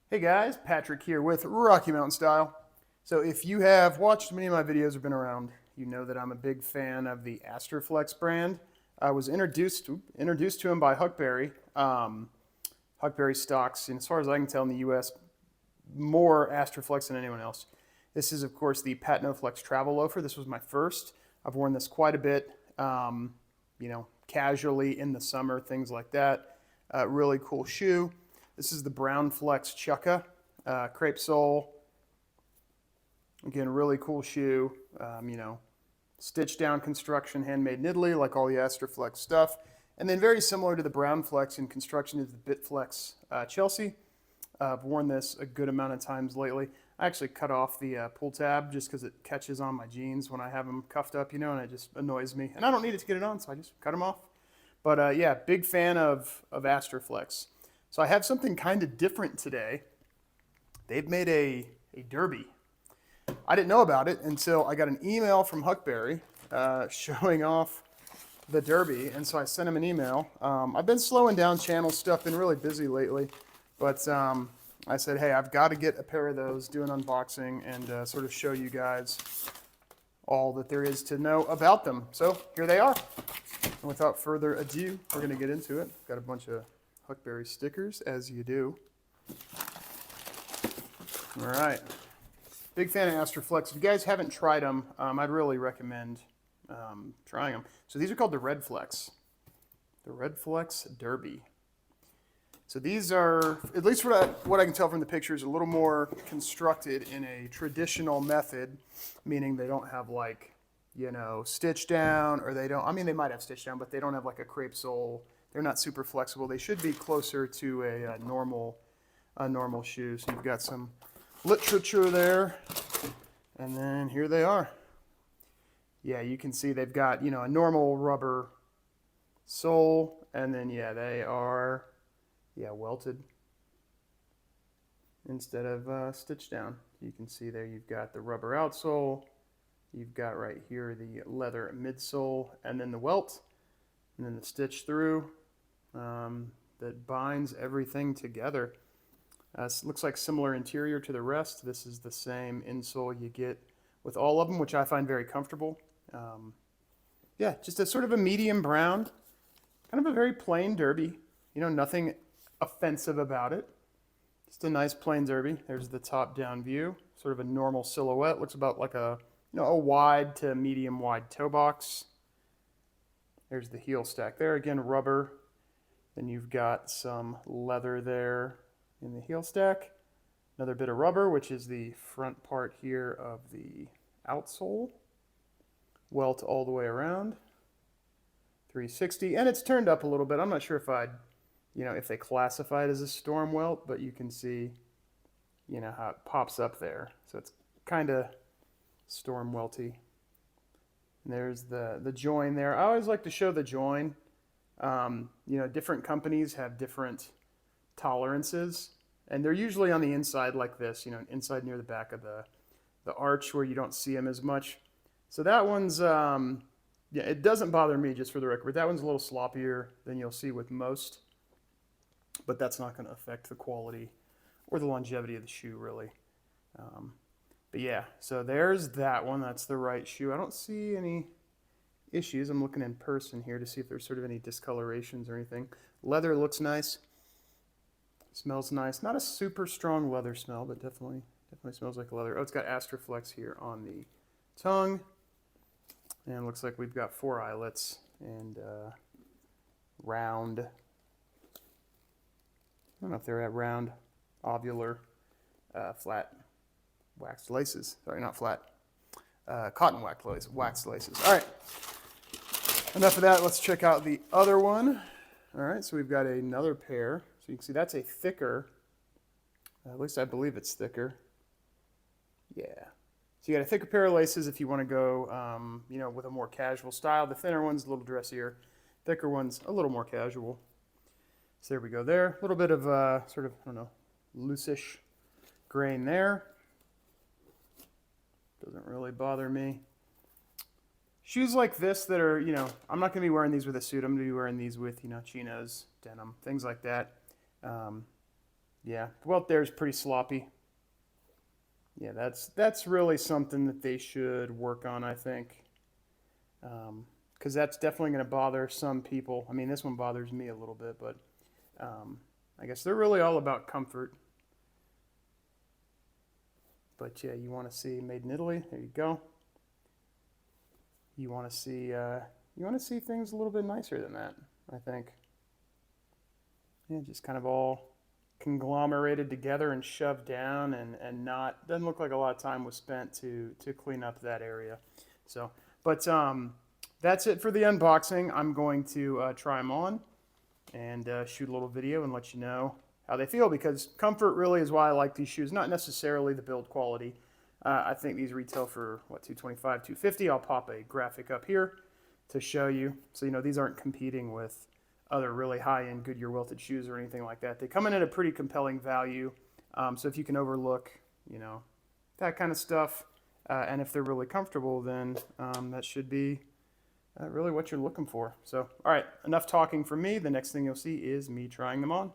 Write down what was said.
Hey guys, Patrick here with Rocky Mountain Style. So if you have watched many of my videos or been around, you know that I'm a big fan of the Astorflex brand. I was introduced to him by Huckberry. Huckberry stocks, and as far as I can tell in the U.S., more Astorflex than anyone else. This is, of course, the Patnoflex Travel Loafer. This was my first. I've worn this quite a bit, casually in the summer, things like that. Really cool shoe. This is the Brown Flex Chukka, crepe sole. Again, really cool shoe. Stitched down construction, handmade in Italy, like all the Astorflex stuff. And then very similar to the Brown Flex in construction is the Bitflex Chelsea. I've worn this a good amount of times lately. I actually cut off the pull tab just because it catches on my jeans when I have them cuffed up, and it just annoys me. And I don't need it to get it on, so I just cut them off. But yeah, big fan of Astorflex. So I have something kind of different today. They've made a derby. I didn't know about it until I got an email from Huckberry showing off the derby, and so I sent him an email. I've been slowing down channel stuff, been really busy lately, but I said, hey, I've got to get a pair of those, do an unboxing, and sort of show you guys all that there is to know about them. So here they are. And without further ado, we're going to get into it. Got a bunch of Huckberry stickers, as you do. All right. Big fan of Astorflex. If you guys haven't tried them, I'd really recommend trying them. So these are called the Redflex. The Redflex Derby. So these are, at least what I can tell from the pictures, a little more constructed in a traditional method, meaning they don't have like, stitch down, or they don't, they might have stitch down, but they don't have like a crepe sole. They're not super flexible. They should be closer to a normal shoe. So you've got some literature there, and then here they are. Yeah, you can see they've got, a normal rubber sole, and then, yeah, they are, welted instead of stitched down. You can see there you've got the rubber outsole, you've got right here the leather midsole, and then the welt, and then the stitch through that binds everything together. Looks like similar interior to the rest. This is the same insole you get with all of them, which I find very comfortable. Yeah, just a sort of a medium brown, kind of a very plain derby. Nothing offensive about it. Just a nice plain derby. There's the top-down view, sort of a normal silhouette. Looks about like a wide to medium wide toe box. There's the heel stack there. Again, rubber. Then you've got some leather there in the heel stack. Another bit of rubber, which is the front part here of the outsole. Welt all the way around. 360, and it's turned up a little bit. I'm not sure if they classify it as a storm welt, but you can see, how it pops up there. So it's kind of storm welty. And there's the join there. I always like to show the join. Different companies have different tolerances, and they're usually on the inside like this, inside near the back of the arch where you don't see them as much. So that one's, it doesn't bother me, just for the record. That one's a little sloppier than you'll see with most, but that's not going to affect the quality or the longevity of the shoe, really. But yeah, so there's that one. That's the right shoe. I don't see any issues. I'm looking in person here to see if there's sort of any discolorations or anything. Leather looks nice. Smells nice. Not a super strong leather smell, but definitely smells like leather. Oh, it's got Astorflex here on the tongue. And it looks like we've got 4 eyelets and round. I don't know if they're at round, ovular, flat waxed laces. Sorry, not flat. Cotton waxed laces. All right. Enough of that. Let's check out the other one. All right, so we've got another pair. So you can see that's a thicker, at least I believe it's thicker. Yeah. So you got a thicker pair of laces if you want to go, with a more casual style. The thinner one's a little dressier. Thicker one's a little more casual. So there we go there. A little bit of sort of, loosish grain there. Doesn't really bother me. Shoes like this that are, I'm not going to be wearing these with a suit. I'm going to be wearing these with, chinos, denim, things like that. Yeah, the welt there is pretty sloppy. Yeah, that's really something that they should work on, I think, because that's definitely going to bother some people. I mean, this one bothers me a little bit, but I guess they're really all about comfort. But yeah, you want to see made in Italy. There you go. You want to see things a little bit nicer than that, I think. Yeah, just kind of all conglomerated together and shoved down, and not doesn't look like a lot of time was spent to clean up that area. So, but that's it for the unboxing. I'm going to try them on and shoot a little video and let you know how they feel, because comfort really is why I like these shoes, not necessarily the build quality. I think these retail for what, $225, $250. I'll pop a graphic up here to show you, so you know these aren't competing with other really high-end Goodyear welted shoes or anything like that. They come in at a pretty compelling value. So if you can overlook, you know, that kind of stuff, and if they're really comfortable, then that should be really what you're looking for. So, all right, enough talking from me. The next thing you'll see is me trying them on.